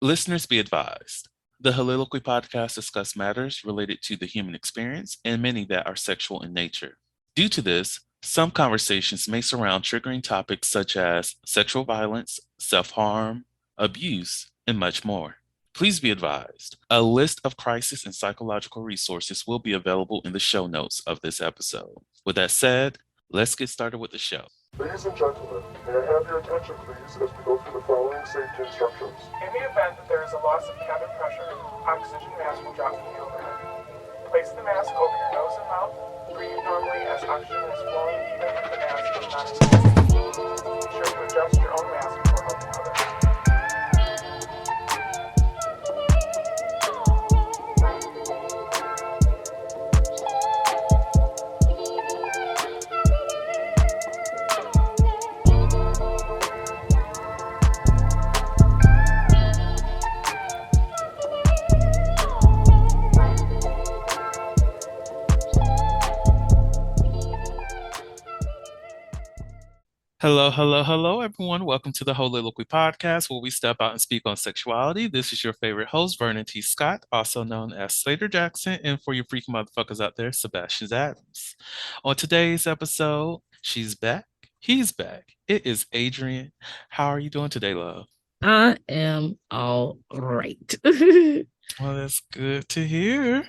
Listeners be advised. The Soliloquy podcast discuss matters related to the human experience and many that are sexual in nature. Due to this, some conversations may surround triggering topics such as sexual violence, self-harm, abuse, and much more. Please be advised, a list of crisis and psychological resources will be available in the show notes of this episode. With that said, let's get started with the show. Ladies and gentlemen, may I have your attention please as we go through the following safety instructions. In the event that there is a loss of cabin pressure, oxygen mask will drop from the overhead. Place the mask over your nose and mouth. Breathe normally as oxygen is flowing even if the mask is not inflated. Be sure to adjust your own mask before helping others. Hello, everyone. Welcome to the Soliloquy podcast, where we step out and speak on sexuality. This is your favorite host, Vernon T. Scott, also known as Slaytor Jackson, and for you freaking motherfuckers out there, Sebastian Adams. On today's episode, she's back. He's back. It is Adrian. How are you doing today, love? I am all right. Well, that's good to hear.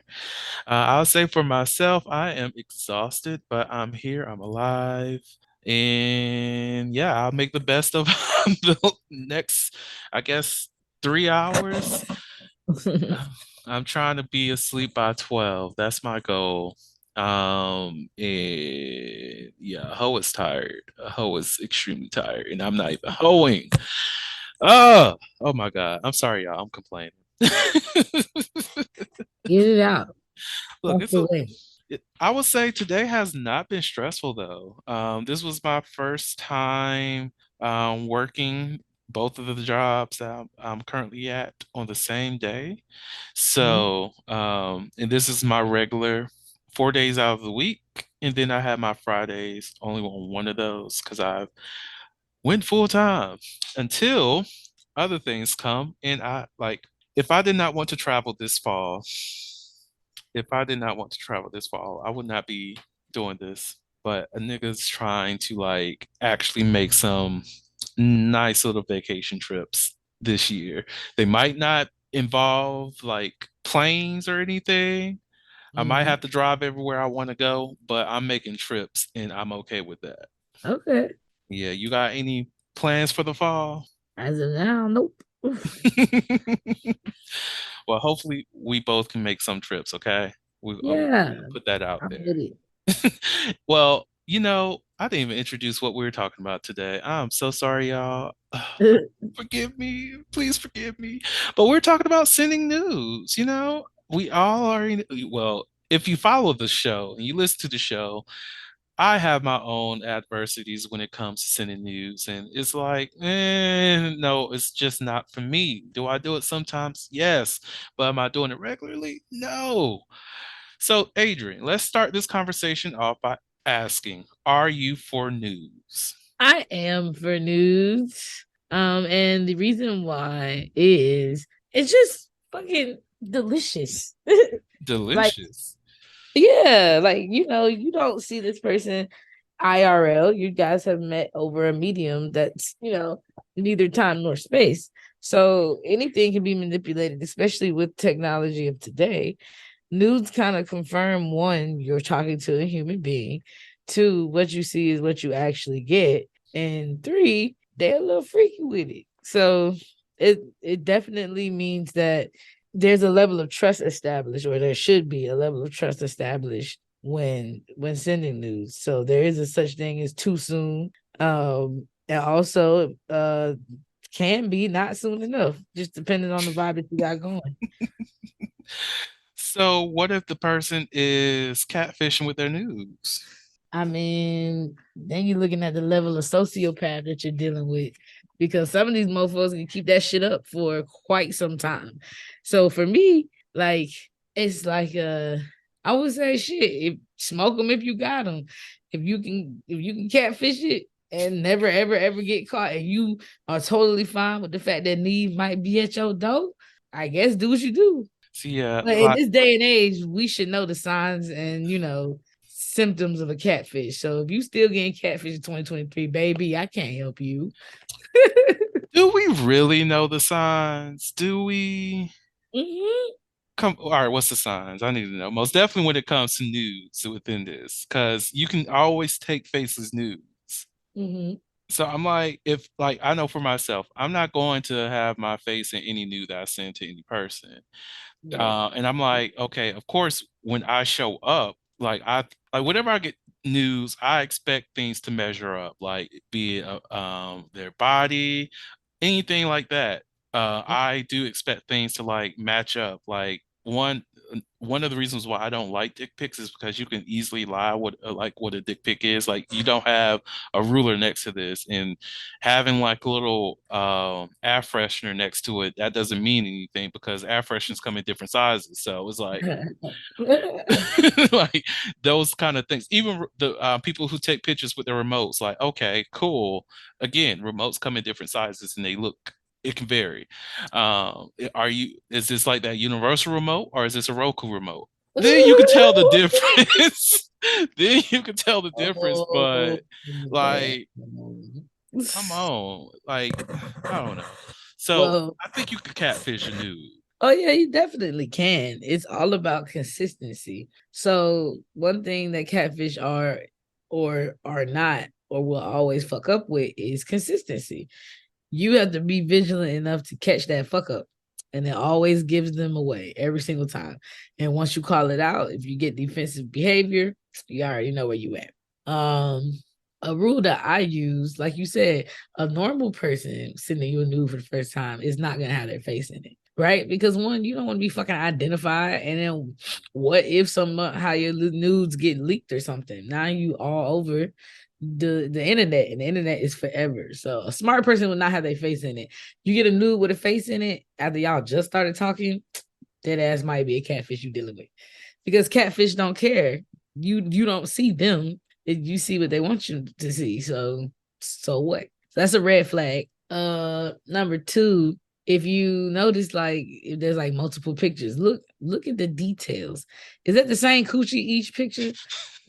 I'll say for myself, I am exhausted, but I'm here. I'm alive. And yeah, I'll make the best of the next, I guess, 3 hours. I'm trying to be asleep by 12. That's my goal. And yeah, Ho is tired. Ho is extremely tired, and I'm not even hoeing. Oh my God. I'm sorry, y'all. I'm complaining. Get it out. Look, Walk away. I would say today has not been stressful though. This was my first time working both of the jobs that I'm currently at on the same day. So, and this is my regular 4 days out of the week, and then I have my Fridays only on one of those because I went full time until other things come, and I like if I did not want to travel this fall. If I did not want to travel this fall, I would not be doing this. But a nigga's trying to like actually make some nice little vacation trips this year. They might not involve like planes or anything. I might have to drive everywhere I want to go, but I'm making trips and I'm okay with that. Okay. Yeah, you got any plans for the fall? As of now, nope. Well, hopefully we both can make some trips, okay? Yeah. Put that out I'm there. with it. Well, I didn't even introduce what we were talking about today. I'm so sorry, y'all. Forgive me. Please forgive me. But we're talking about sending news, We all are well, if you follow the show and you listen to the show, I have my own adversities when it comes to sending news, and it's like, no, it's just not for me. Do I do it sometimes? Yes. But am I doing it regularly? No. So, Adrian, let's start this conversation off by asking, are you for news? I am for news. And the reason why is it's just fucking delicious. Delicious. Yeah, you don't see this person IRL. You guys have met over a medium that's, neither time nor space. So anything can be manipulated, especially with technology of today. Nudes kind of confirm, one, you're talking to a human being. Two, what you see is what you actually get. And three, they're a little freaky with it. So it definitely means that there's a level of trust established, or there should be a level of trust established when sending news. So there is a such thing as too soon. And also can be not soon enough, just depending on the vibe that you got going. So what if the person is catfishing with their news? I mean, then you're looking at the level of sociopath that you're dealing with, because some of these mofos can keep that shit up for quite some time. So for me, like, it's like I would say shit. Smoke them if you got them. If you can catfish it, and never ever ever get caught, and you are totally fine with the fact that Neve might be at your door, I guess do what you do. So yeah, But in like this day and age, we should know the signs and symptoms of a catfish. So if you still getting catfish in 2023, baby, I can't help you. do we really know the signs? Do we? Mhm. Come, all right, what's the signs? I need to know. Most definitely when it comes to news within this, because you can always take faceless news. Mhm. So I'm like, if like I know for myself, I'm not going to have my face in any nude that I send to any person. Right. And I'm like, okay, of course, when I show up, like whenever I get news, I expect things to measure up, like be it their body, anything like that. I do expect things to like match up. Like one of the reasons why I don't like dick pics is because you can easily lie what a dick pic is. Like you don't have a ruler next to this, and having like a little air freshener next to it, that doesn't mean anything because air fresheners come in different sizes. So it's like like those kind of things. Even the people who take pictures with their remotes, like, okay, cool. Again, remotes come in different sizes and they look, it can vary. Is this like that universal remote or is this a Roku remote? Then you can tell the difference. Then you can tell the difference, Oh but man. like, come on. Like, I don't know. So Well, I think you could catfish a nude. oh yeah, you definitely can. It's all about consistency. So one thing that catfish are or are not or will always fuck up with is consistency. You have to be vigilant enough to catch that fuck up. And it always gives them away every single time. And once you call it out, if you get defensive behavior, you already know where you at. Um, a rule that I use, like you said, a normal person sending you a nude for the first time is not gonna have their face in it, right? Because one, you don't want to be fucking identified, and then what if how your nudes get leaked or something? Now you all over the internet, and the internet is forever. So a smart person would not have their face in it. You get a nude with a face in it after y'all just started talking, that ass might be a catfish you dealing with, because catfish don't care. You don't see them, you see what they want you to see. So what? So that's a red flag. Number two, if you notice, like if there's like multiple pictures, look at the details. Is that the same coochie each picture?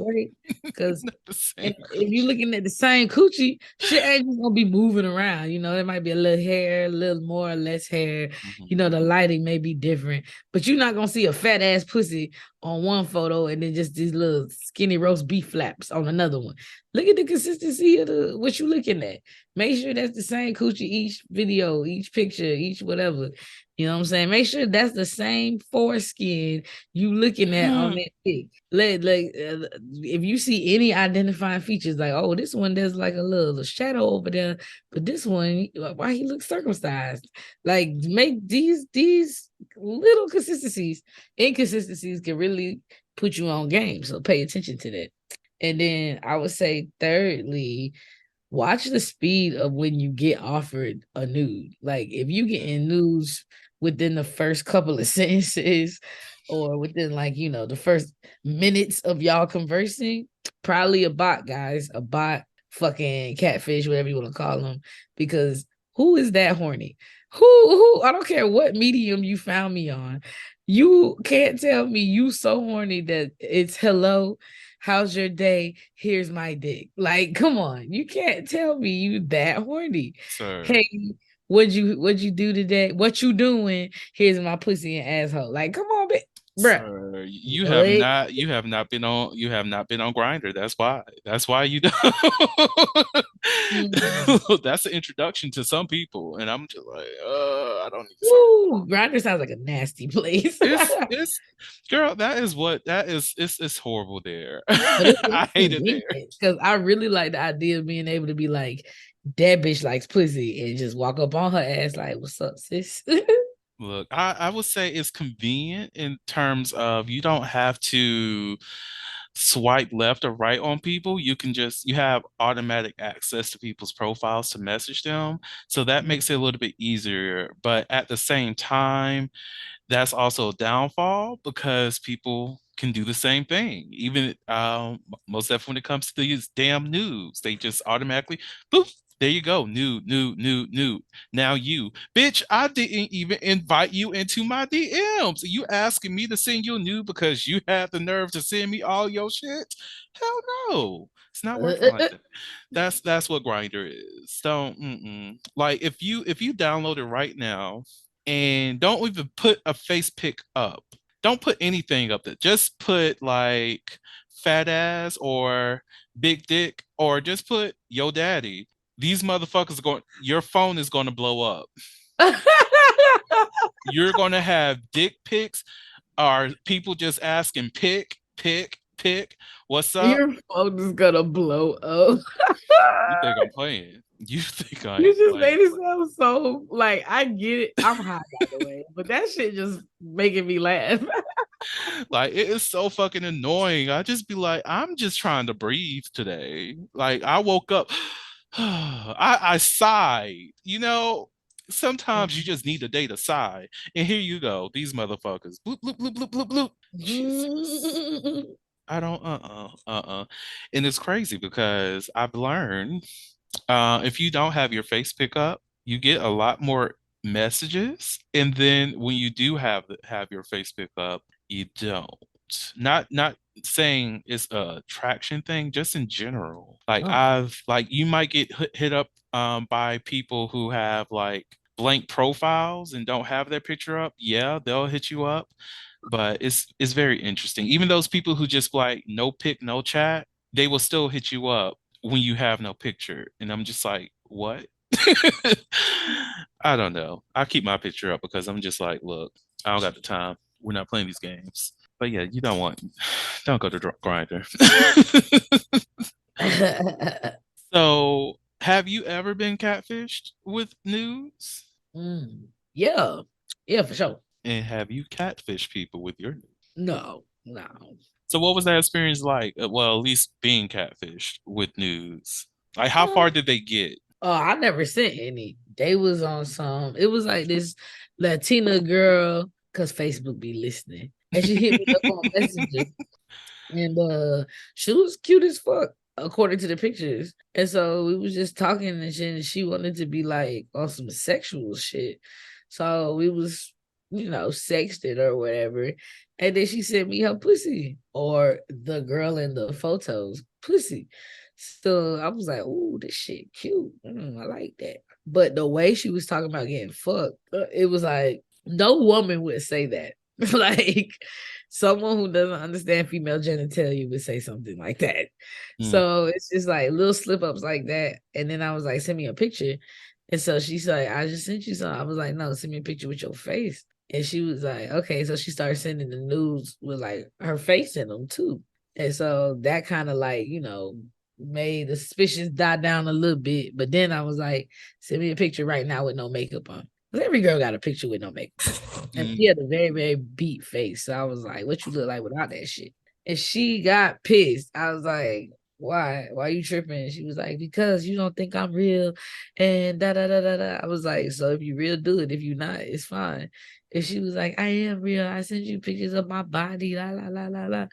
Right? Because Not the same. and if you're looking at the same coochie, shit ain't just gonna be moving around. There might be a little hair, a little more or less hair. Mhm. The lighting may be different, but you're not gonna see a fat ass pussy on one photo and then just these little skinny roast beef flaps on another one. Look at the consistency of what you're looking at. Make sure that's the same coochie each video, each picture, each whatever. You know what I'm saying? Make sure that's the same foreskin you looking at on that pic. If you see any identifying features, like, oh, this one there's like a little shadow over there, but this one, why he looks circumcised? Like, make these little inconsistencies can really put you on game. So pay attention to that. And then I would say, thirdly, watch the speed of when you get offered a nude. Like if you get in nudes within the first couple of sentences or within the first minutes of y'all conversing, probably a bot, guys, a bot, fucking catfish, whatever you want to call them, because who is that horny? Who I don't care what medium you found me on. You can't tell me you so horny that it's hello, how's your day? Here's my dick. Like, come on. You can't tell me you that horny. Sir. Hey, what'd you do today? What you doing? Here's my pussy and asshole. Like, come on, bitch. Bruh. Sir, What? you have not been on Grinder. That's why you don't. Mm. That's an introduction to some people, and I'm just like, I don't need to sign. Woo. Grinder sounds like a nasty place. It's girl, that is it's horrible there. But it's I hate it there. convenient because I really like the idea of being able to be like, that bitch likes pussy and just walk up on her ass like, what's up, sis? Look, I would say it's convenient in terms of you don't have to swipe left or right on people. You have automatic access to people's profiles to message them. So that makes it a little bit easier. But at the same time, that's also a downfall because people can do the same thing. Even most definitely when it comes to these damn news, they just automatically boop. There you go. Nude, nude, nude, nude. Now you, bitch, I didn't even invite you into my DMs. You asking me to send you a nude because you had the nerve to send me all your shit? Hell no. It's not working like that. That's what Grinder is. Don't like if you download it right now and don't even put a face pic up. Don't put anything up there. Just put like fat ass or big dick or just put yo daddy. These motherfuckers are going your phone is going to blow up. You're going to have dick pics or people just asking pick what's up? Your phone is gonna blow up. You think I'm playing? You think I You am just playing? made it sound so like I get it. I'm high by the way, but that shit just making me laugh. Like it is so fucking annoying. I just be like, I'm just trying to breathe today. Like I woke up, I sighed. You know, sometimes you just need a day to sigh. And here you go, these motherfuckers. Bloop bloop bloop bloop bloop bloop. Jesus. I don't And it's crazy because I've learned if you don't have your face pick up, you get a lot more messages. And then when you do have your face pick up, you don't. Not saying it's a traction thing, just in general. Like Oh. I've like you might get hit up by people who have like blank profiles and don't have their picture up. Yeah, they'll hit you up, but it's very interesting. Even those people who just like no pic, no chat, they will still hit you up when you have no picture. And I'm just like, what? I don't know. I keep my picture up because I'm just like, look, I don't got the time. We're not playing these games. But yeah, you don't go to Grinder. So, have you ever been catfished with news? Yeah. Yeah, for sure. And have you catfished people with your news? No, no. So, what was that experience like? Well, at least being catfished with news. Like, how Uh, far did they get? Oh, I never sent any. They was on some. It was like this Latina girl, cause Facebook be listening, and she hit me up on Messenger, and she was cute as fuck according to the pictures. And so we was just talking and shit, and she wanted to be like on some sexual shit. So we was, sexted or whatever. And then she sent me her pussy or the girl in the photos pussy. So I was like, "Ooh, this shit cute. I like that." But the way she was talking about getting fucked, it was like no woman would say that. Like someone who doesn't understand female genitalia would say something like that. Mm. So it's just like little slip ups like that. And then I was like, "Send me a picture." And so she's like, "I just sent you some." I was like, "No, send me a picture with your face." And she was like, "Okay." So she started sending the nudes with like her face in them too. And so that kind of like, made the suspicions die down a little bit. But then I was like, "Send me a picture right now with no makeup on." Because every girl got a picture with no makeup. And she Mm. had a very, very beat face. So I was like, "What you look like without that shit?" And she got pissed. I was like, "Why? Why are you tripping?" She was like, "Because you don't think I'm real." And da da da da da. I was like, "So if you real, do it. If you not, it's fine." And she was like, "I am real. I sent you pictures of my body. La la la la la."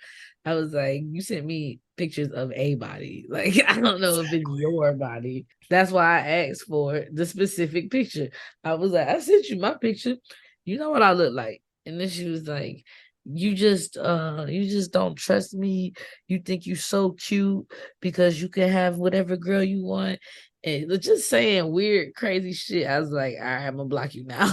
I was like, "You sent me pictures of a body. Like, I don't know if it's your body." That's why I asked for the specific picture. I was like, "I sent you my picture. You know what I look like." And then she was like, you just don't trust me. You think you so cute because you can have whatever girl you want." And just saying weird, crazy shit. I was like, "All right, I'm gonna block you now."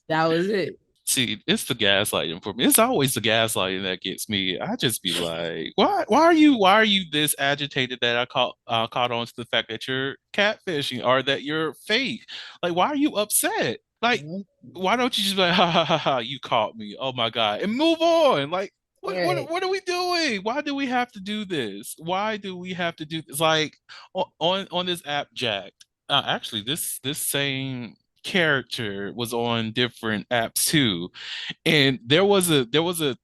That was it. See, it's the gaslighting for me. It's always the gaslighting that gets me. I just be like, why are you this agitated that I caught on to the fact that you're catfishing or that you're fake? Like, why are you upset? Like, Mhm. why don't you just be like, ha ha ha ha, you caught me. Oh my God. And move on. Like, Right. what are we doing? Why do we have to do this? Why do we have to do this? Like on this app, Jack. Actually, this same character was on different apps too. And there was a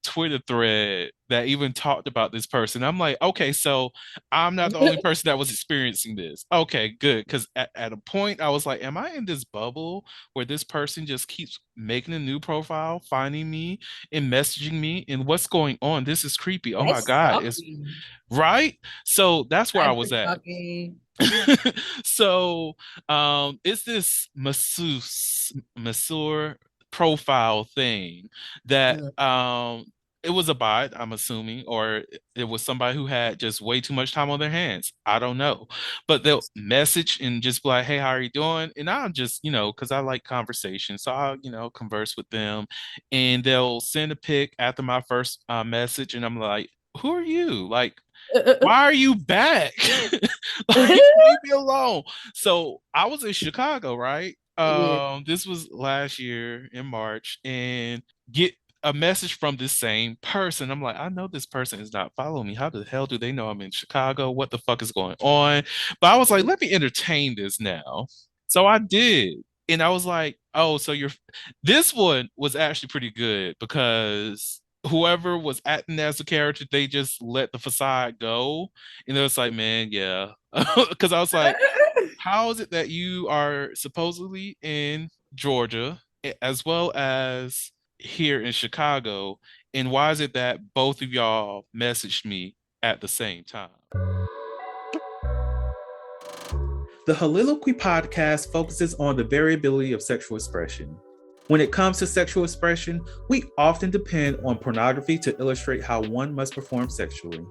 Twitter thread that even talked about this person. I'm like, okay, so I'm not the only person that was experiencing this. Okay, good. Because at a point, I was like, am I in this bubble where this person just keeps making a new profile, finding me, and messaging me? And what's going on? This is creepy. Oh my That's God. It's stalking. right. So that's where I was Cyber at. stalking. So it's this masseur profile thing that Mm. it was a bot, I'm assuming, or it was somebody who had just way too much time on their hands. I don't know. But they'll message and just be like, hey, how are you doing? And I'll just, because I like conversation. So I'll, converse with them, and they'll send a pic after my first message. And I'm like, who are you? Like, why are you back? Like, leave me alone. So I was in Chicago, right? Yeah. This was last year in March, and get a message from this same person. I'm like, I know this person is not following me. How the hell do they know I'm in Chicago? What the fuck is going on? But I was like, let me entertain this now. So I did. And I was like, oh, so you're this one was actually pretty good because whoever was acting as a character, they just let the facade go. And it was like, man, yeah. Because I was like, how is it that you are supposedly in Georgia as well as here in Chicago? And why is it that both of y'all messaged me at the same time? The Soliloquy podcast focuses on the variability of sexual expression. When it comes to sexual expression, we often depend on pornography to illustrate how one must perform sexually.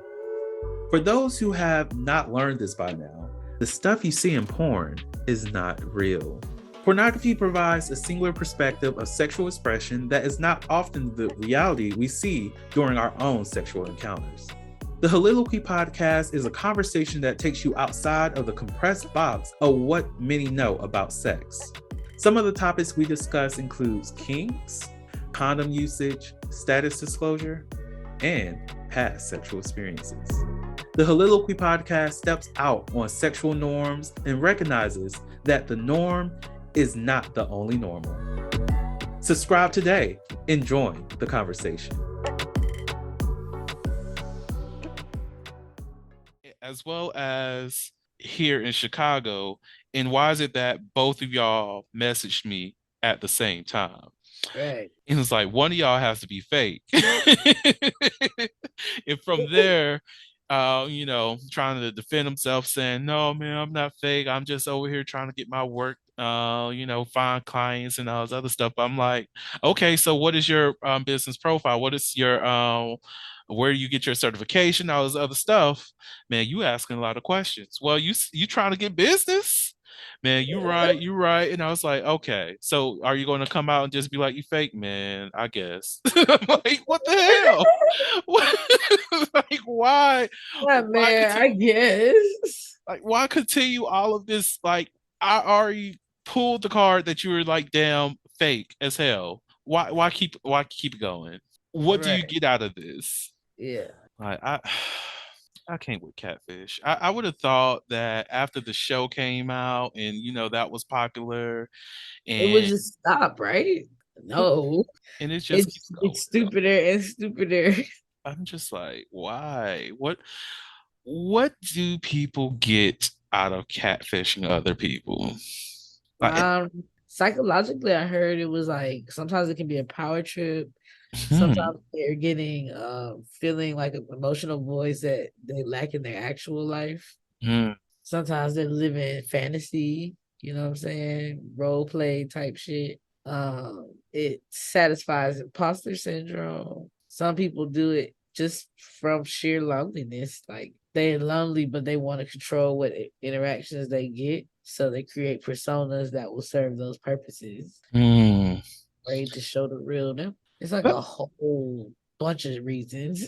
For those who have not learned this by now, the stuff you see in porn is not real. Pornography provides a singular perspective of sexual expression that is not often the reality we see during our own sexual encounters. The Soliloquy podcast is a conversation that takes you outside of the compressed box of what many know about sex. Some of the topics we discuss includes kinks, condom usage, status disclosure, and past sexual experiences. The Soliloquy podcast steps out on sexual norms and recognizes that the norm is not the only normal. Subscribe today and join the conversation. As well as here in Chicago, and why is it that both of y'all messaged me at the same time? Right. And it's like one of y'all has to be fake. And from there, trying to defend himself, saying, no, man, I'm not fake. I'm just over here trying to get my work, find clients and all this other stuff. I'm like, okay, so what is your business profile? What is your where do you get your certification? All this other stuff. Man, you asking a lot of questions. Well, you trying to get business? Man, you right. And I was like, okay, so are you going to come out and just be like, you fake, man? I guess. I'm like, what the hell? What? Like, Yeah, why man, I continue? guess. Like, why continue all of this? Like, I already pulled the card that you were like, damn, fake as hell. Why keep going? What do you Right. get out of this? Yeah. Like, I can't with catfish. I would have thought that after the show came out and that was popular It would and just stop, right? No. and it just keeps It's going. stupider and stupider. I'm just like, why? What do people get out of catfishing other people? Like, Psychologically, I heard it was like sometimes it can be a power trip. hmm, Sometimes they're getting feeling like an emotional voice that they lack in their actual life. hmm. Sometimes they're living fantasy, you know what I'm saying? Role play type shit. It satisfies imposter syndrome. Some people do it just from sheer loneliness. Like they're lonely, but they want to control what interactions they get. So they create personas that will serve those purposes, Hmm. right? To show the real them. It's like That, a whole bunch of reasons.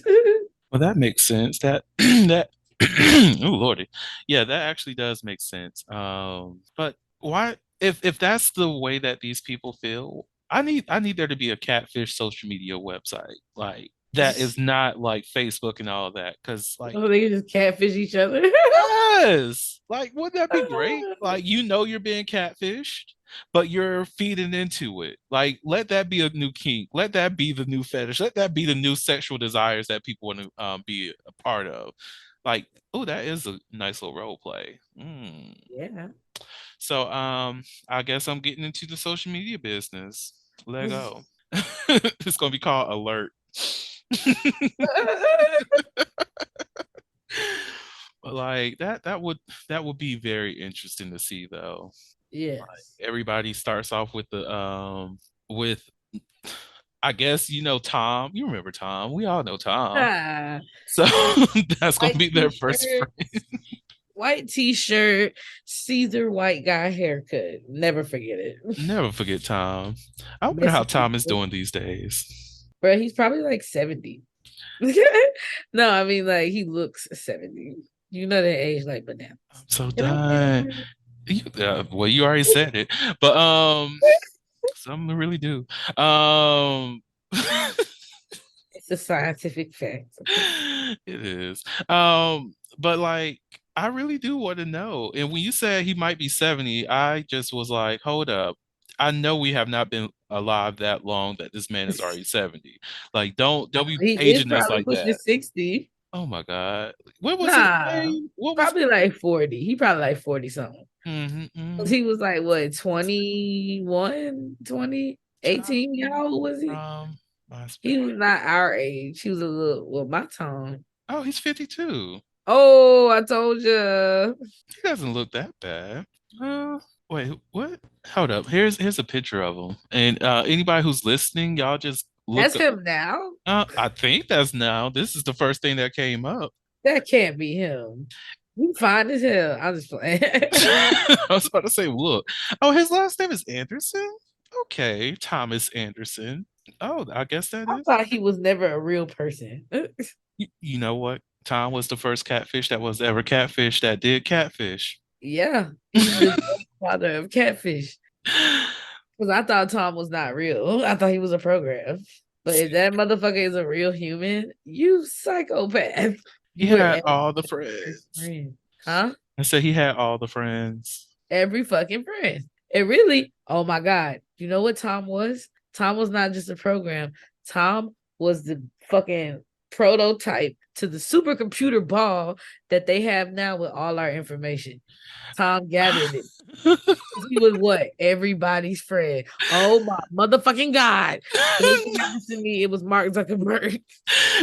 well, that makes sense. That that oh lordy, yeah, that actually does make sense. But why, if that's the way that these people feel, I need there to be a catfish social media website. Like, that is not like Facebook and all of that. Because like, Oh, they can just catfish each other. yes, like wouldn't that be great? Like you know you're being catfished, but you're feeding into it. Like let that be a new kink. Let that be the new fetish. Let that be the new sexual desires that people want to be a part of. Like, oh, that is a nice little role play. Mm. Yeah. So I guess I'm getting into the social media business. Let go. It's gonna be called Alert. But like that would be very interesting to see though. Yes. Everybody starts off with I guess you know Tom. You remember Tom. We all know Tom. Ah, So that's gonna white be their first t-shirt, friend. white t-shirt, Caesar white guy haircut. Never forget it. Never forget Tom. I wonder how Messy Tom is people. doing these days. Bro, he's probably like 70. No, I mean like he looks 70. You know they age like bananas. I'm so And I'm like, done. Well, you already said it, but some really do. Um, it's a scientific fact. Okay. it is. But like, I really do want to know. And when you said he might be 70, I just was like, hold up. I know we have not been alive that long that this man is already 70. Like, don't be He is aging us probably like pushing that. 60. Oh my God. What was his Nah, name? What was probably like 40. He probably like 40 something. hmm 'Cause hmm he was like what 21, 20, Child 18. How old was he? from He MySpace. was not our age. He was a little well, my time. Oh, he's 52. Oh, I told you. He doesn't look that bad. Uh, wait, what? Hold up. Here's a picture of him. And anybody who's listening, y'all just look That's up. him now. I think that's now. This is the first thing that came up. That can't be him. You fine as hell. I'm just playing. I was about to say, look. Oh, his last name is Anderson? Okay, Thomas Anderson. Oh, I guess that I is. thought he was never a real person. You know what? Tom was the first catfish that was ever catfish that did catfish. Yeah, he's the father of catfish. Because I thought Tom was not real. I thought he was a program. But if that motherfucker is a real human, you psychopath. He You would had ever all the first friends. friend. Huh? I said he had all the friends. Every fucking friend. It really, oh my God. You know what Tom was? Tom was not just a program. Tom was the fucking prototype to the supercomputer ball that they have now with all our information. Tom gathered it. He was what? Everybody's friend. Oh my motherfucking God. Anything happens to me, it was Mark Zuckerberg.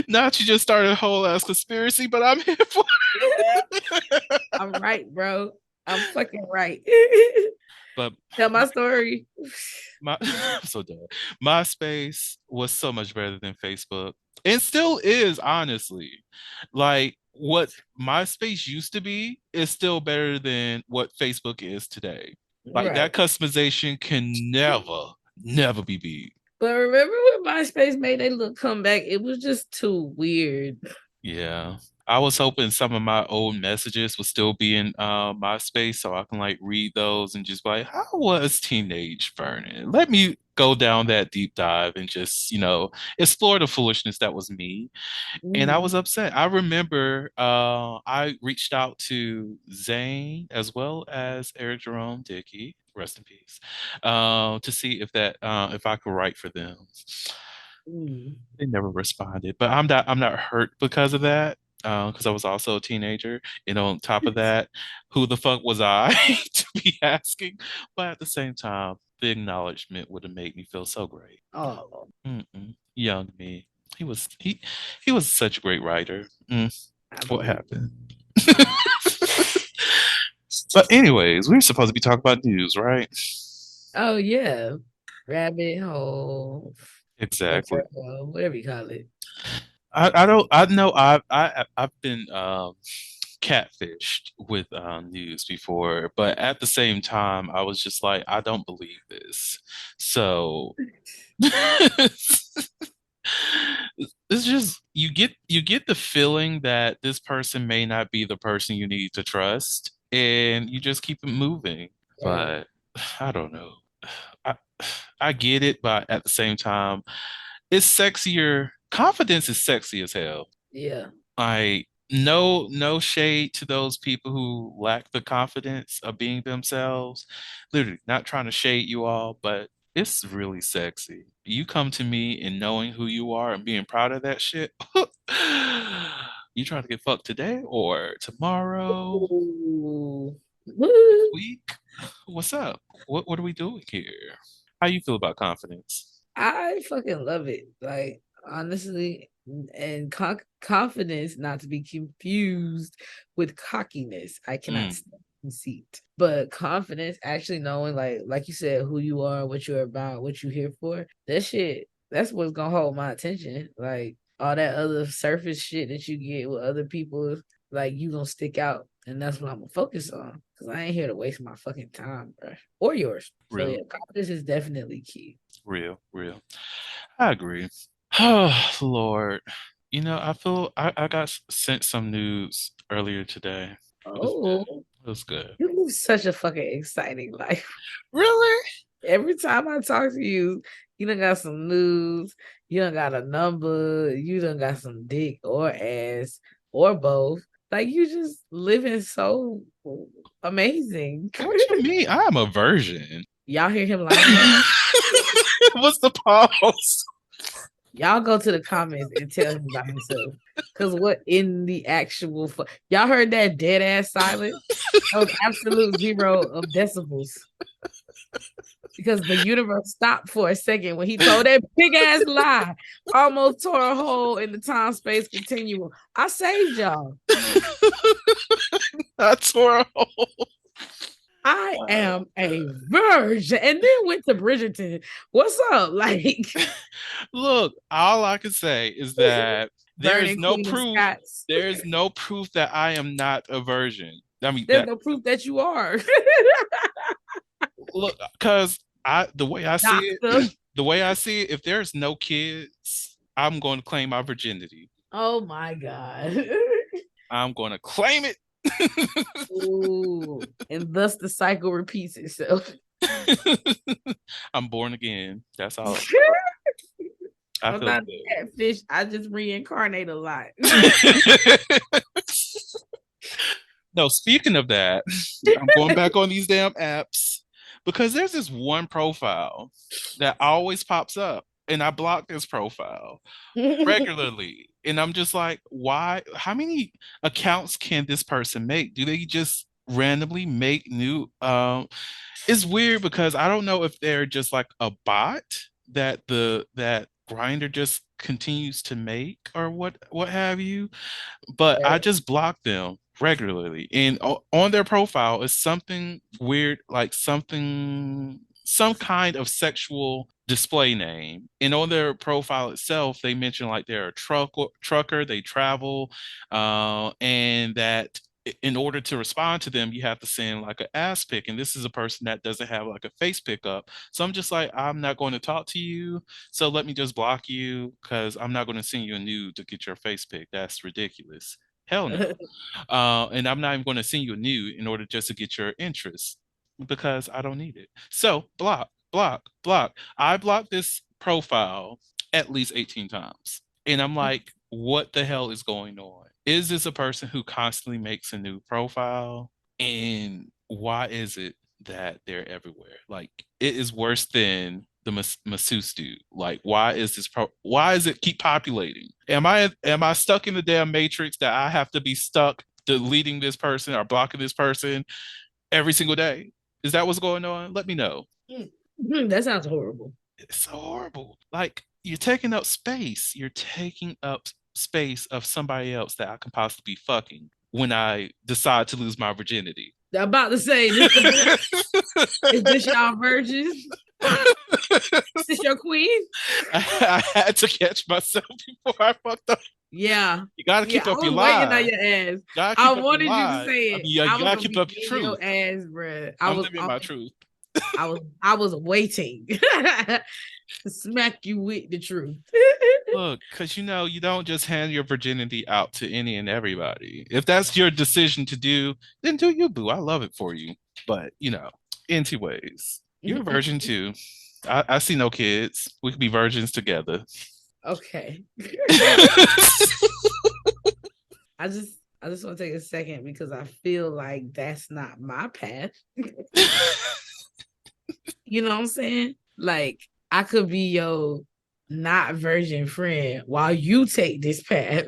Not you just started a whole ass conspiracy, but I'm here for it. I'm right, bro. I'm fucking right. But Tell my story. I'm so done. MySpace was so much better than Facebook. And still is, honestly. Like what MySpace used to be is still better than what Facebook is today. Like that Right. customization can never be beat. But remember when MySpace made a little comeback? It was just too weird. Yeah. I was hoping some of my old messages would still be in MySpace so I can like read those and just be like, how was teenage Vernon? Let me go down that deep dive and just, explore the foolishness that was me. And I was Mhm. upset. I remember I reached out to Zane as well as Eric Jerome Dickey, rest in peace, to see if I could write for them. Mhm. They never responded, but I'm not hurt because of that. Because I was also a teenager, and on top of that, who the fuck was I to be asking? But at the same time, the acknowledgement would have made me feel so great. Oh, Young me, he was such a great writer. I What believe. happened? But anyways, we're supposed to be talking about news, right? Oh yeah. Rabbit hole. Exactly. Referral, whatever you call it. I don't I know I've been catfished with news before, but at the same time, I was just like, I don't believe this. So it's just you get the feeling that this person may not be the person you need to trust, and you just keep it moving. Yeah. But I don't know. I I get it, but at the same time, it's sexier. confidence is sexy as hell. Yeah. Like no shade to those people who lack the confidence of being themselves. Literally, not trying to shade you all, but it's really sexy. You come to me and knowing who you are and being proud of that shit. You trying to get fucked today or tomorrow, Ooh. week? What's up? What are we doing here? How you feel about confidence? I fucking love it. Like honestly, and confidence, not to be confused with cockiness. I cannot Mm, stand conceit, but confidence, actually knowing, like you said, who you are, what you're about, what you're here for. That shit, that's what's gonna hold my attention. Like all that other surface shit that you get with other people, like you gonna stick out, and that's what I'm gonna focus on. Cause I ain't here to waste my fucking time, bro, or yours. So real, yeah, confidence is definitely key. real. I agree. Oh, Lord. You know, I feel I got sent some news earlier today. It was good. Oh, It was good. you live such a fucking exciting life. Really? Every time I talk to you, you done got some news, you done got a number, you done got some dick or ass or both. Like you just living so amazing. What you mean? I'm a virgin. Y'all hear him laughing at me? What's the pause? Y'all go to the comments and tell him about himself. Cause what in the actual y'all heard that dead ass silence? That was absolute zero of decibels. Because the universe stopped for a second when he told that big ass lie, almost tore a hole in the time space continuum. I saved y'all. I tore a hole. I am a virgin, and then went to Bridgerton. What's up? Like Look, all I can say is that there is burning no Queen of proof. Scots. There is no proof that I am not a virgin. I mean There's that no proof that you are. look because the way I see Doctor. it, the way I see it, if there's no kids, I'm going to claim my virginity. Oh my God. I'm going to claim it. Ooh. And thus the cycle repeats itself. I'm born again. That's all. I I'm feel not a catfish. I just reincarnate a lot. good. No, speaking of that, I'm going back on these damn apps because there's this one profile that always pops up, and I block this profile regularly. And I'm just like, why? How many accounts can this person make? Do they just randomly make new? It's weird because I don't know if they're just like a bot that Grinder just continues to make or what have you, but I just block them regularly. And on their profile is something weird, like some kind of sexual display name. And on their profile itself, they mention like they're a trucker, they travel, and that in order to respond to them, you have to send like an ass pic. And this is a person that doesn't have like a face pickup. So I'm just like, I'm not going to talk to you. So let me just block you because I'm not going to send you a nude to get your face pic. That's ridiculous. Hell no. And I'm not even going to send you a nude in order just to get your interest because I don't need it. So block, block, block. I blocked this profile at least 18 times. And I'm like, what the hell is going on? Is this a person who constantly makes a new profile? And why is it that they're everywhere? Like, it is worse than the masseuse dude. Like, why is it keep populating? Am I stuck in the damn matrix that I have to be stuck deleting this person or blocking this person every single day? Is that what's going on? Let me know. That sounds horrible. It's so horrible. Like, you're taking up space. You're taking up space of somebody else that I can possibly be fucking when I decide to lose my virginity. I'm about to say this. Is this y'all virgin? Is this your queen? I had to catch myself before I fucked up. Yeah. You gotta Yeah, keep I up your was waiting on lie. your ass. You gotta I keep up your wanted you to lie. say I it. mean, you I was gotta gonna keep be up your in your truth. ass, bruh. I'm living my truth. I was waiting to smack you with the truth. Look, because you don't just hand your virginity out to any and everybody. If that's your decision to do, then do you, boo. I love it for you. But, anyways, you're a virgin too. I see no kids. We could be virgins together. Okay. I just want to take a second because I feel like that's not my path. You know what I'm saying? Like I could be your not virgin friend while you take this path.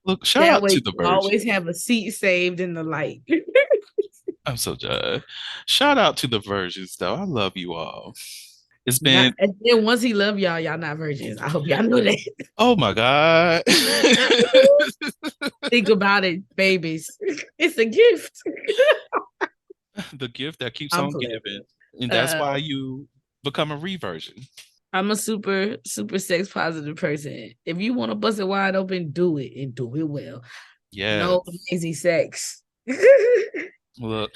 Look, shout That out way to you the virgin. always have a seat saved in the light. I'm so done. Shout out to the virgins, though. I love you all. It's Not been, and then once he love y'all, y'all not virgins. I hope y'all know that. oh my God. Think about it, babies. It's a gift. The gift that keeps I'm on playing. giving. And that's Uh, why you become a reversion. I'm a super sex positive person. If you want to bust it wide open, do it and do it well. No Yes. lazy sex. I Look,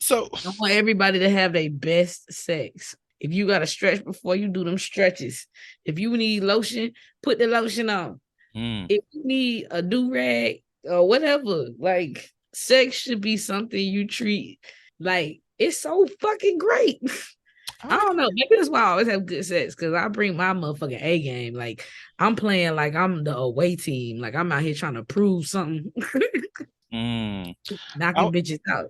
so, want everybody to have their best sex. If you got to stretch before you do them stretches, if you need lotion, put the lotion on. mm, If you need a do rag or whatever, like sex should be something you treat like it's so fucking great. I I don't know. agree. Maybe that's why I always have good sex because I bring my motherfucking A game. Like I'm playing like I'm the away team. Like I'm out here trying to prove something, Mm. I, knocking bitches out.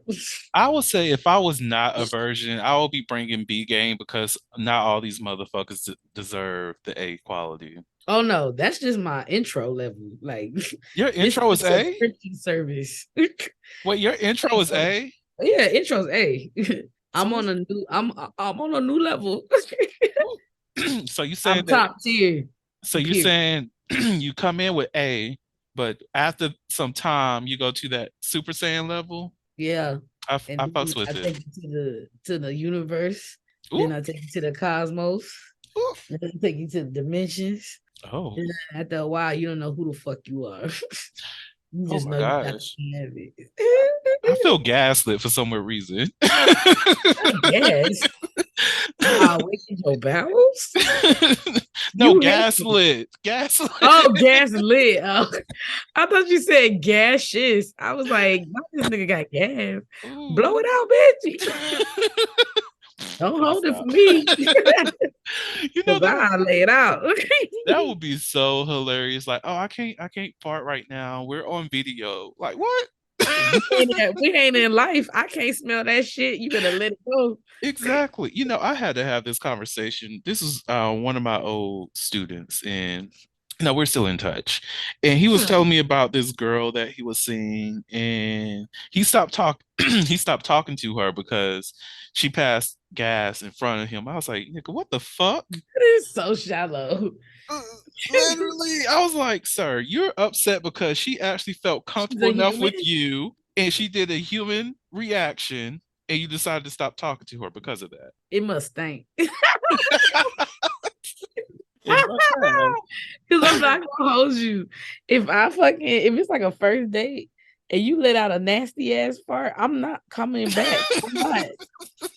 I would say if I was not a virgin, I would be bringing B game because not all these motherfuckers deserve the A quality. Oh no, that's just my intro level. Like Your this intro is is a A? subscription service. Wait, your intro is A? Yeah, intro's A. So what's I'm on a new level. so you I'm saying that top tier. so you Period. saying you come in with A, but after some time you go to that Super Saiyan level? Yeah. I And then fucks with I it. take you to the universe. Ooh, Then I take you to the cosmos. ooh. Then I take you to the dimensions. Oh, And then after a while, you don't know who the fuck you are. You oh just my know you got gosh. to have I it. feel gaslit for some weird reason. I guess. I awakened your bowels. No, You hate me. gaslit. Gaslit. Oh, gas lit. Oh, I thought you said gaseous. I was like, why this nigga got gas? Blow Ooh. it out, bitch. Don't Please hold it for stop. me. You know Cause I lay it out. that would be so hilarious. Like, oh, I can't fart right now. We're on video. Like, what? We ain't in life. I can't smell that shit. You better let it go. Exactly. You know, I had to have this conversation. This is one of my old students, and no, we're still in touch. And he was telling me about this girl that he was seeing, and he stopped talking to her because she passed gas in front of him. I was like, nigga, what the fuck? It is so shallow. Uh, Literally, I was like, sir, you're upset because she actually felt She's comfortable a enough human. with you, and she did a human reaction, and you decided to stop talking to her because of that. It must stink. It must have. Cause I'm not gonna hold you. If it's like a first date and you let out a nasty ass fart, I'm not coming back. I'm not.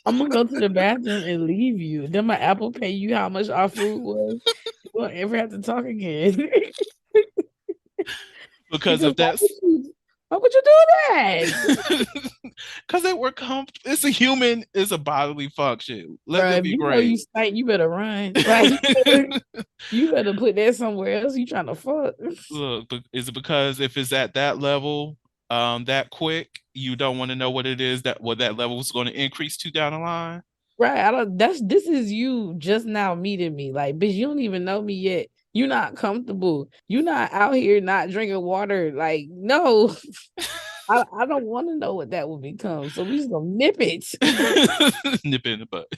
I'm gonna go to the bathroom and leave you. Then my Apple pay you how much our food was. You won't ever have to talk again. Because Because if that's why would you do that? because they were comfortable. It's a human, it's a bodily function. Let Bro, them if be you know you great. stink, you better run. Like you better put that somewhere else. You trying to fuck. Look, is it because if it's at that level, that quick, you don't want to know what it is that what that level is going to increase to down the line? Right. I don't this is you just now meeting me. Like, bitch, you don't even know me yet. You're not comfortable. You're not out here not drinking water. Like, no, I don't want to know what that will become. So we just gonna nip it. Nip it in the butt.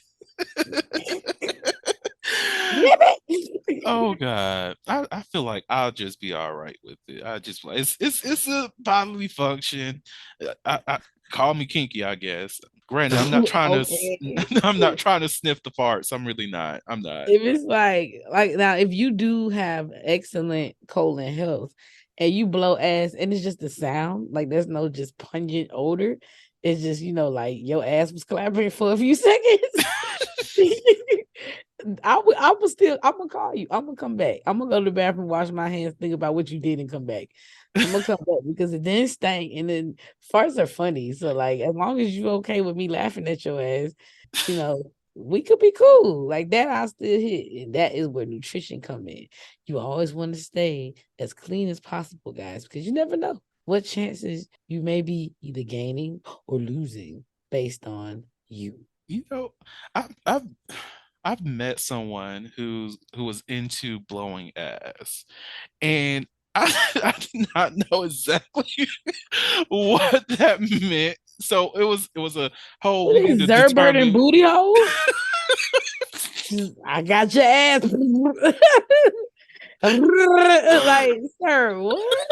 Nip it. Oh God, I feel like I'll just be all right with it. I just it's a bodily function. I call me kinky, I guess. Granted, I'm not trying to Okay. I'm not trying to sniff the farts. I'm really not. I'm not. If it's like now, if you do have excellent colon health and you blow ass and it's just the sound, like there's no just pungent odor, it's just like your ass was clapping for a few seconds. I would still I'm gonna call you. I'm gonna come back. I'm gonna go to the bathroom, wash my hands, think about what you did, and come back. I'm gonna come back because it then stank and then farts are funny. So like as long as you okay with me laughing at your ass, you know, we could be cool. Like that, I still hit. And that is where nutrition come in. You always want to stay as clean as possible, guys, because you never know what chances you may be either gaining or losing based on you. You know, I've I've met someone who was into blowing ass, and I did not know exactly what that meant. So it was a whole What we need is to Zerbert and determine. booty hole? I got your ass. Like, sir, what?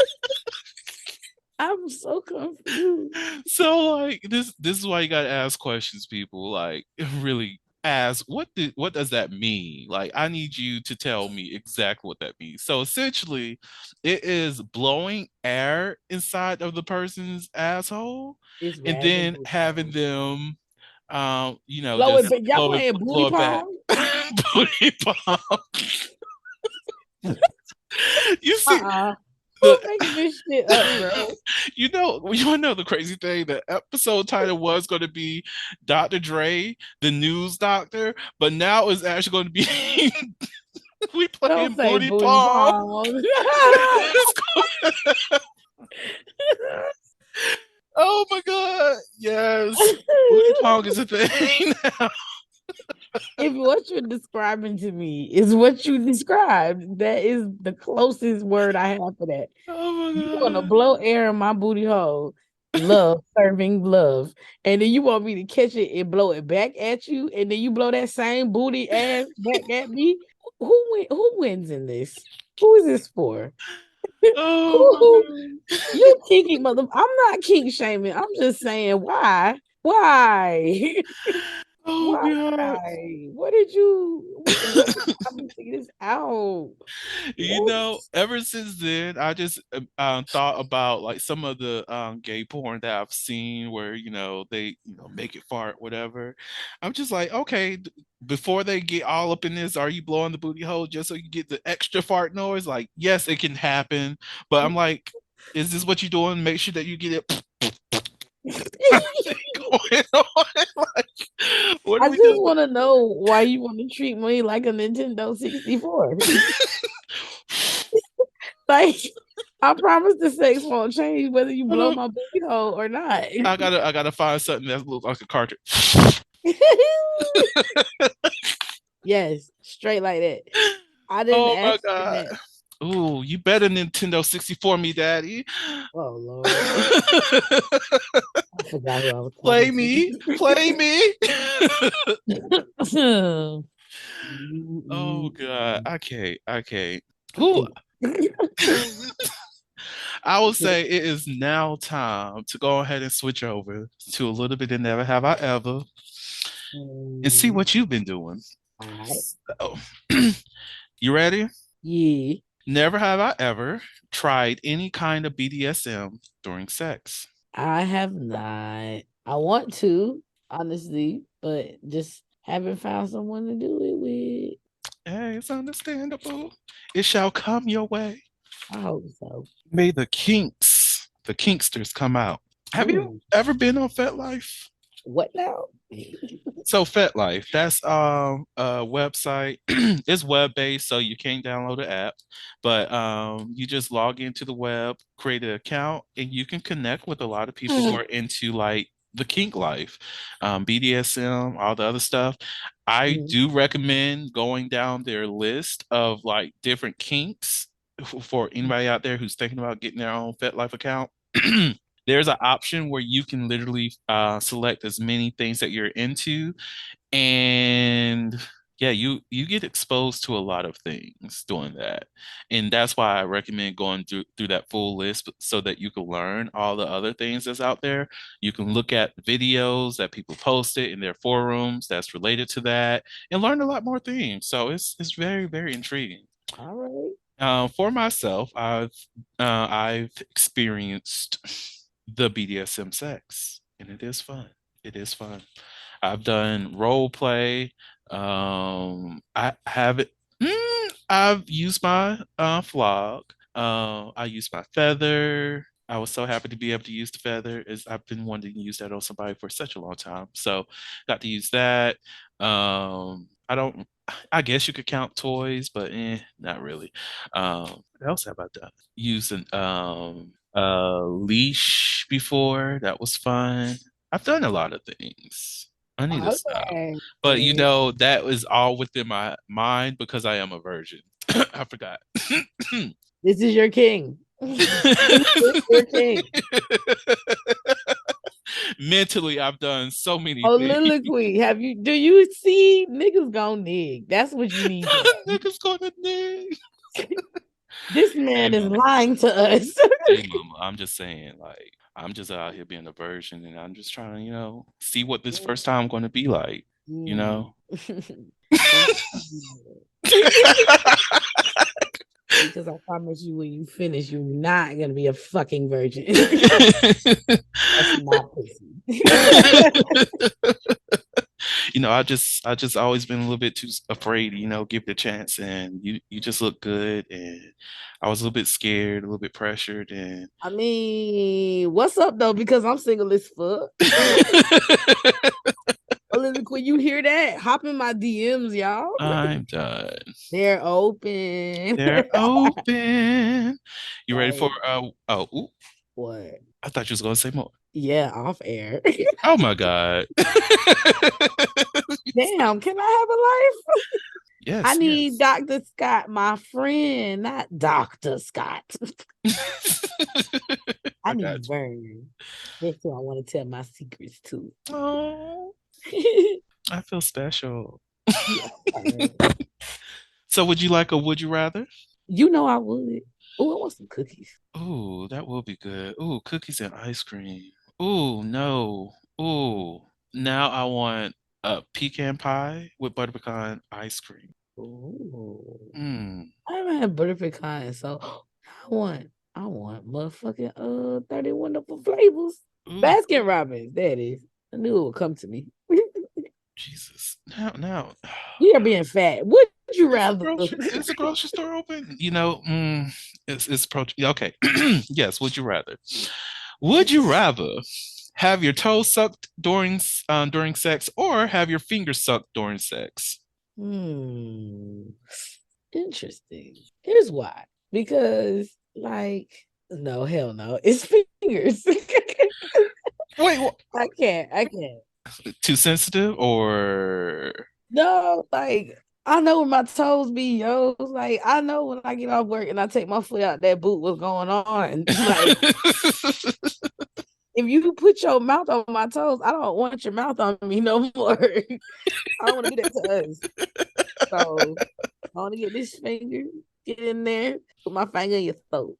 I'm so confused. So like this is why you gotta ask questions, people. Like really ask what does that mean? Like I need you to tell me exactly what that means. So essentially it is blowing air inside of the person's asshole It's and ragging then booty having hole. them Blow it just back. Y'all playing blow booty it back. pong? Booty pump. You see Who the making this shit up, bro? you want to know the crazy thing? The episode title was going to be Dr. Dre, the news doctor, but now it's actually going to be we Don't playing say booty booty pong. pong. It's oh my god, yes, booty pong is a thing now. If what you're describing to me is what you described, that is the closest word I have for that. Oh You want to my blow air in my booty hole, love, serving love, and then you want me to catch it and blow it back at you, and then you blow that same booty ass back at me. Who wins in this? Who is this for? god, oh my Who? god, You kinky mother. I'm not kink shaming. I'm just saying why? Why? oh Why? god. What did you? What? Let me figure this out. You What? know, ever since then, I just thought about like some of the gay porn that I've seen where they make it fart whatever. I'm just like, okay, before they get all up in this, are you blowing the booty hole just so you get the extra fart noise? Like, yes, it can happen, but I'm like, is this what you're doing? Make sure that you get it going on. Like, what are I we just doing? want to know why you want to treat me like a Nintendo 64. Like, I promise the sex won't change whether you blow my booty hole or not. I gotta find something that looks like a cartridge. Yes, straight like that. I didn't Oh my ask for God. that. Ooh, you better Nintendo 64 me, daddy. Oh Lord, I forgot who I was Play talking me. Play me. to. Oh God. I can't. I can't. Ooh. Okay. I will say it is now time to go ahead and switch over to a little bit of Never Have I Ever and see what you've been doing. All right. So, you ready? Yeah, Never have I ever tried any kind of BDSM during sex. I have not. I want to, honestly, but just haven't found someone to do it with. Hey, it's understandable. It shall come your way. I hope so. May the kinksters come out. Have you Ooh, ever been on FetLife? what now? So FetLife, that's a website. It's web based, so you can't download the app, but you just log into the web, create an account, and you can connect with a lot of people who are into like the kink life, BDSM, all the other stuff. I Mhm. do recommend going down their list of like different kinks for anybody out there who's thinking about getting their own FetLife account. There's an option where you can literally select as many things that you're into, and yeah, you get exposed to a lot of things doing that, and that's why I recommend going through that full list so that you can learn all the other things that's out there. You can look at videos that people posted in their forums that's related to that, and learn a lot more things. So it's very very intriguing. All right. For myself, I've experienced the BDSM sex, and it is fun. It is fun. I've done role play. I have it. I've used my flog. I used my feather. I was so happy to be able to use the feather. Is I've been wanting to use that on somebody for such a long time. So got to use that. I don't. I guess you could count toys, but not really. What else have I done? Using a leash before. That was fun. I've done a lot of things. I need to stop. Okay. But you know, that was all within my mind because I am a virgin. I forgot. This is your king. This is your king. Mentally, I've done so many things. Soliloquy. Do you see niggas gonna nig? That's what you need to know. Niggas gonna dig. This Hey, man is mama. lying to us. Hey, mama. I'm just saying, like, I'm just out here being a virgin, and I'm just trying to, see what this first time going to be like. You Mm. know. I'm because I promise you, when you finish, you're not gonna be a fucking virgin. That's not pussy. I just always been a little bit too afraid, give it a chance, and you just look good, and I was a little bit scared, a little bit pressured, and I mean, what's up though? Because I'm single as fuck. Olivia, when you hear that, hop in my DMs, y'all. I'm done. They're open. They're open. You ready for Like, ooh, what? I thought you was gonna say more. Yeah, off air. Oh my God. Damn, can I have a life? I Yes, need yes. Dr. Scott, my friend, not Dr. Scott. I I got need Vern. That's who I want to tell my secrets to. you. Oh, I feel special. You are. So would you like a would you rather? You know I would. Oh, I want some cookies. Ooh, that will be good. Ooh, cookies and ice cream. Ooh, no. Ooh, now I want a pecan pie with butter pecan ice cream. Ooh. Mm. I haven't had butter pecan, so I want motherfucking 30 wonderful flavors. Ooh, Baskin Robbins, that is. I knew it would come to me. Jesus. Now. We are being fat. Would you Is the rather? grocery is the grocery store open? It's approaching. Okay. Yes, would you rather? Would you rather have your toes sucked during sex or have your fingers sucked during sex? Hmm. Interesting. Here's why. Because, like, no, hell no. It's fingers. Wait, I can't. too sensitive or No, like I know where my toes be, yo. Like I know when I get off work and I take my foot out that boot, what's going on. Like if you put your mouth on my toes, I don't want your mouth on me no more. I don't want to do that to us. So I want to get this finger, get in there, put my finger in your throat.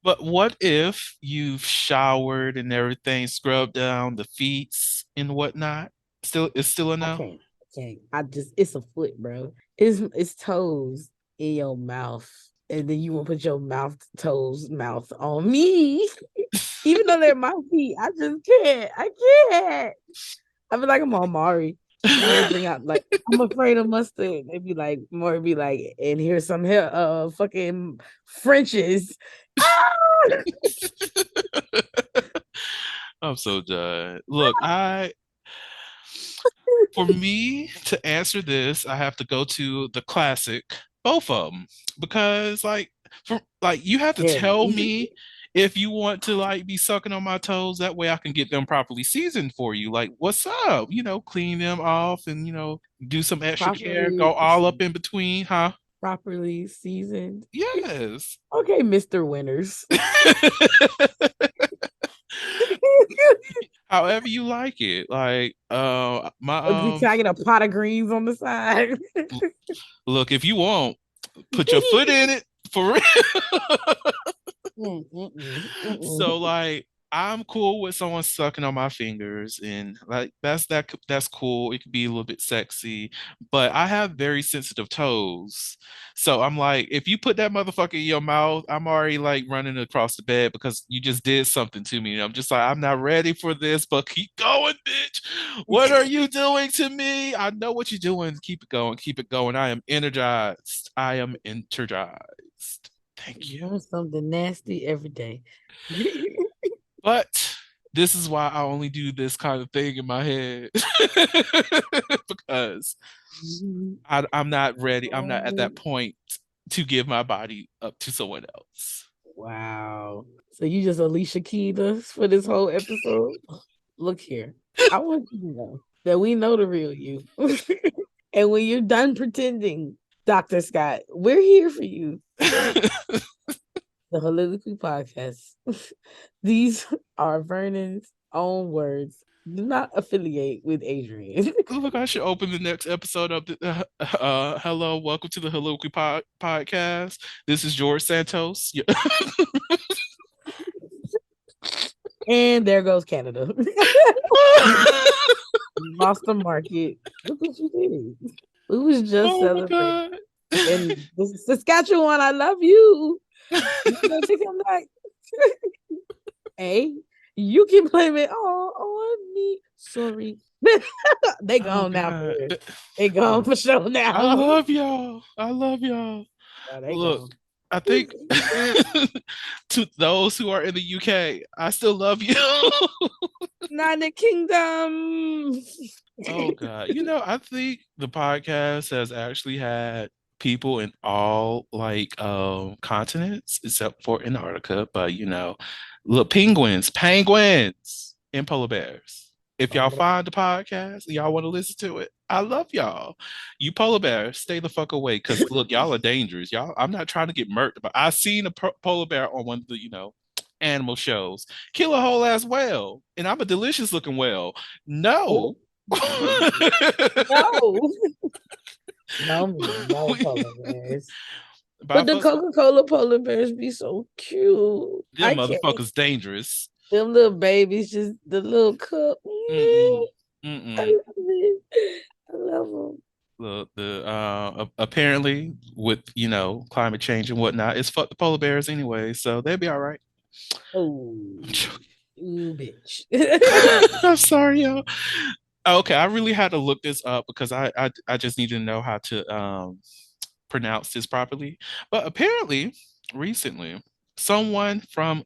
But what if you've showered and everything, scrubbed down the feet and whatnot? It's still a I no? can't. I can't. It's a foot, bro. It's toes in your mouth. And then you want to put your mouth on me. Even though they're my feet, I just can't. I can't. I feel like I'm on Mari. And they bring out like I'm afraid of mustard. They be like, Maury be like, and here's some hair fucking Frenches. Ah! I'm so done. Look, for me to answer this, I have to go to the classic, both of them, because you have to tell Really? me if you want to like be sucking on my toes. That way, I can get them properly seasoned for you. Like, what's up? Clean them off and do some extra care. properly Go all up in between, huh? properly seasoned. Yes. Okay, Mr. Winners. However you like it. Like, my Can I get a pot of greens on the side? look, if you want, put your foot in it for real. So like I'm cool with someone sucking on my fingers and like that's cool. It could be a little bit sexy, but I have very sensitive toes. So I'm like, if you put that motherfucker in your mouth, I'm already like running across the bed because you just did something to me. I'm just like, I'm not ready for this, but keep going, bitch. What are you doing to me? I know what you're doing. Keep it going. Keep it going. I am energized. I am energized. Thank you. Learn something nasty every day. But This is why I only do this kind of thing in my head because I'm not ready. I'm not at that Oh, point to give my body up to someone else. wow. So you just Alicia Keyed us for this whole episode? Look here. I want you to know that we know the real you. And when you're done pretending, Dr. Scott, we're here for you. The Holistically Podcast. These are Vernon's own words. Do not affiliate with Adrian. Look, I should open the next episode of the. Hello, welcome to the Podcast. This is George Santos. Yeah. And there goes Canada. Lost the market. Look what you did. We was just Oh my celebrating. God. And this is Saskatchewan, I love you. You gonna take him back. Hey, you can blame it all on me. Sorry. They Oh gone now for God. real. They gone for sure I now. love y'all. I love y'all. Yeah, they Look, gone. I think to those who are in the UK, I still love you. United Kingdom. Oh God. I think the podcast has actually had people in all like continents except for Antarctica, but look, penguins and polar bears. If y'all find the podcast and y'all want to listen to it, I love y'all. You polar bears, stay the fuck away because look, y'all are dangerous. Y'all, I'm not trying to get murked, but I seen a polar bear on one of the, animal shows kill a whole ass whale, and I'm a delicious looking whale. No. Oh, no. No polar bears. By But the fuck, Coca-Cola polar bears be so cute. them I can't. motherfuckers dangerous. Them little babies, just the little cup. Mm-mm. I Mm-mm. love it. I love them. Apparently with climate change and whatnot, it's fuck the polar bears anyway, so they'll be all right. Oh, I'm joking. you bitch. I'm sorry, y'all. Okay, I really had to look this up because I just need to know how to pronounce this properly. But apparently, recently, someone from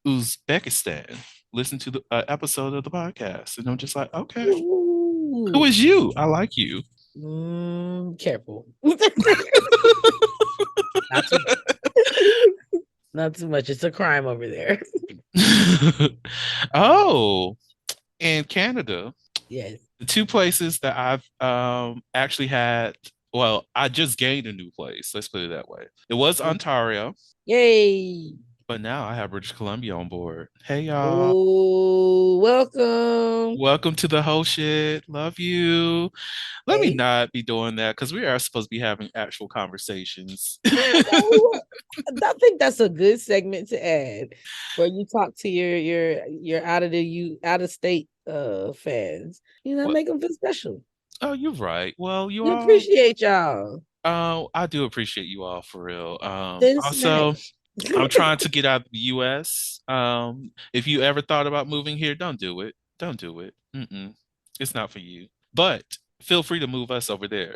Uzbekistan listened to the episode of the podcast, and I'm just like, okay, who Ooh. is you? I like you. Careful. Not too much. Not too much. It's a crime over there. Oh, in Canada, Yes. the two places that I've actually had. Well, I just gained a new place. Let's put it that way. It was Ontario, Yay. but now I have British Columbia on board. Hey, y'all. Oh, welcome. Welcome to the whole shit. Love you. Let me Hey. not be doing that because we are supposed to be having actual conversations. No, I think that's a good segment to add where you talk to your out of state fans. What? Make them feel special. Oh, you're right. Well, you We all. appreciate y'all. Oh, I do appreciate you all for real. Then Also, snacks. I'm trying to get out of the US. If you ever thought about moving here, don't do it. Don't do it. Mm-mm. It's not for you. But feel free to move us over there.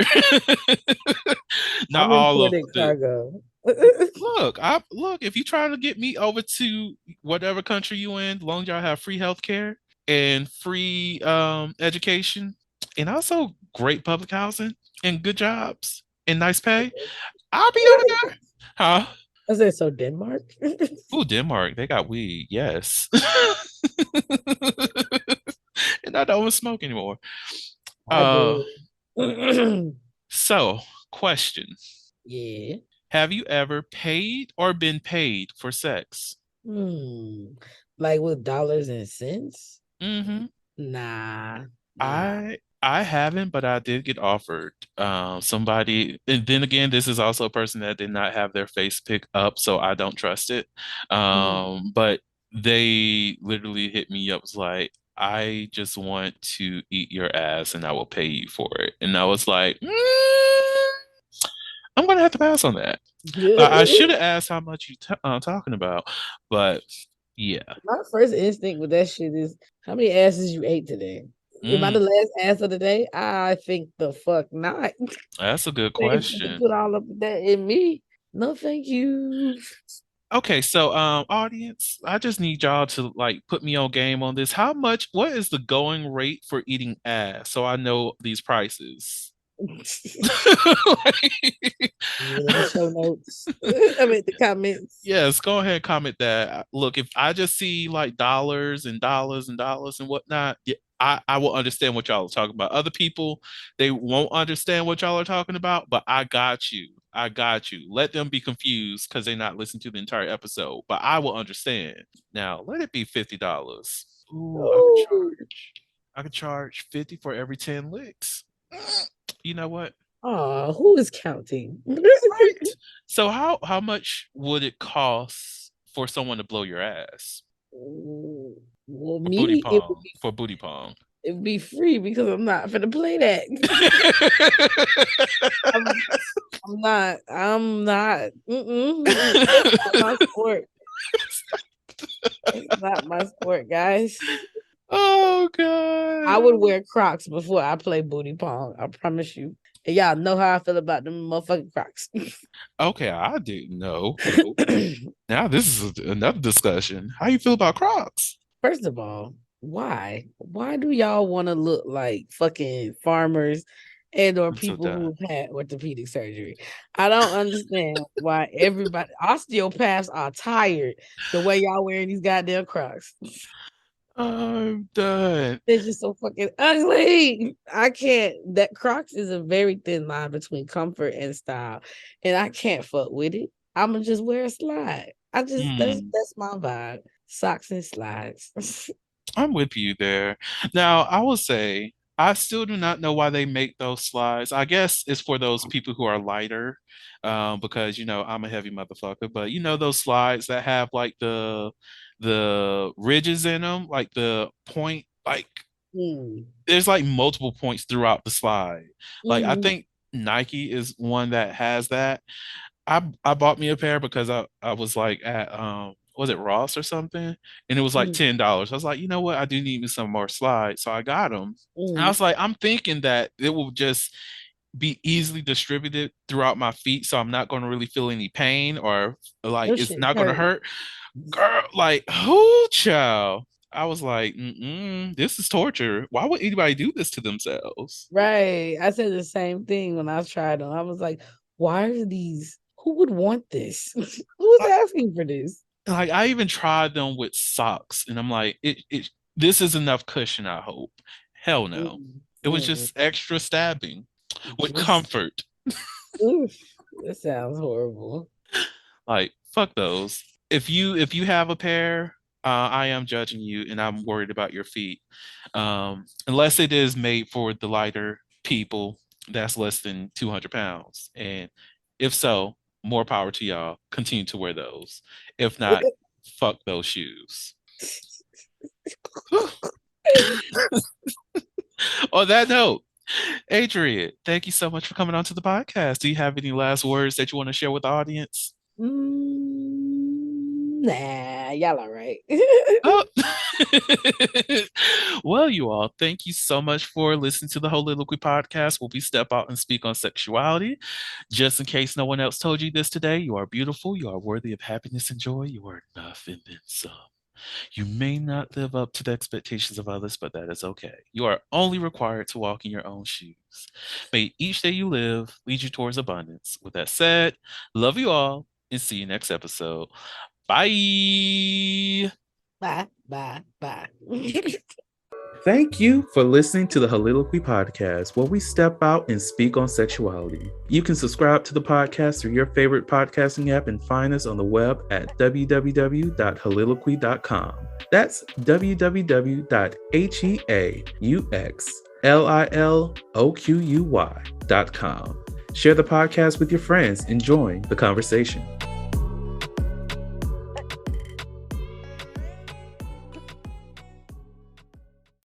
Not I'm all of imported the cargo. look, if you're trying to get me over to whatever country you in, as long as y'all have free healthcare and free education and also great public housing and good jobs and nice pay, I'll be over there. Huh? I said so Denmark. Oh, Denmark, they got weed, yes. And I don't even smoke anymore. I Uh, do. so question. Yeah. Have you ever paid or been paid for sex? Hmm. Like with dollars and cents? Mm-hmm. Nah. Nah. I haven't, but I did get offered. Somebody, and then again, this is also a person that did not have their face pick up, so I don't trust it. Mm. But they literally hit me up, was like, I just want to eat your ass and I will pay you for it. And I was like, I'm gonna have to pass on that. I should have asked how much you talking about, but yeah. My first instinct with that shit is how many asses you ate today? Am I Mm, the last ass of the day? I think the fuck not. that's a good They fucking question. put all of that in me. No, thank you. Okay, so audience, I just need y'all to like put me on game on this. What is the going rate for eating ass so I know these prices? Like, In the show notes. I mean the comments. yes, go ahead and comment that. Look, if I just see like dollars and dollars and dollars and whatnot, yeah, I will understand what y'all are talking about. Other people, they won't understand what y'all are talking about, but I got you. I got you. Let them be confused because they're not listening to the entire episode, but I will understand. Now, let it be $50. Ooh, Ooh. I could charge 50 for every 10 licks. You know what? Oh, who is counting? Right. So how much would it cost for someone to blow your ass? Well, For booty me, pong. For booty pong. it would be free because I'm not gonna play that. I'm, I'm not. I'm not. That's not my sport. It's not my sport, guys. Oh I would God. wear Crocs before I play booty pong. I promise you. And y'all know how I feel about them motherfucking Crocs. Okay, I didn't know. Now this is another discussion. How you feel about Crocs? First of all, why? Why do y'all want to look like fucking farmers and or I'm so people done. who've had orthopedic surgery? I don't understand why everybody osteopaths are tired the way y'all wearing these goddamn Crocs. I'm done. They're just so fucking ugly. I can't. That Crocs is a very thin line between comfort and style, and I can't fuck with it. I'ma just wear a slide. I just Hmm. that's my vibe. Socks and slides. I'm with you there. Now, I will say, I still do not know why they make those slides. I guess it's for those people who are lighter, because I'm a heavy motherfucker. But those slides that have like the ridges in them, like the point, like Mm. there's like multiple points throughout the slide. Like I Mhm. think Nike is one that has that. I bought me a pair because I was like at was it Ross or something, and it was like Mhm. $10. I was like, you know what, I do need me some more slides, so I got them. And I Mhm. was like, I'm thinking that it will just be easily distributed throughout my feet, so I'm not going to really feel any pain or like Your it's shit not going to hurt. hurt. Girl, like who child? I was like, this is torture. Why would anybody do this to themselves? Right. I said the same thing when I tried them. I was like, why are these? Who would want this? Who's asking for this? Like I even tried them with socks, and I'm like, this is enough cushion, I hope. Hell no. Mm, It was mm, just extra stabbing with just comfort. oof, that sounds horrible. Like, fuck those. If you have a pair, I am judging you and I'm worried about your feet. Unless it is made for the lighter people that's less than 200 pounds. And if so, more power to y'all. Continue to wear those. If not, fuck those shoes. On that note, Adrian, thank you so much for coming on to the podcast. Do you have any last words that you want to share with the audience? Nah, y'all all right. Oh. Well, you all, thank you so much for listening to the Holy podcast where we step out and speak on sexuality. Just in case no one else told you this today, you are beautiful, you are worthy of happiness and joy, you are enough and then some. You may not live up to the expectations of others, but that is okay. You are only required to walk in your own shoes. May each day you live lead you towards abundance. With that said, love you all and see you next episode. Bye. Bye, bye, bye. Thank you for listening to the Holiloquy podcast, where we step out and speak on sexuality. You can subscribe to the podcast through your favorite podcasting app and find us on the web at www.holiloquy.com. That's www.heauxliloquy.com. Share the podcast with your friends and join the conversation.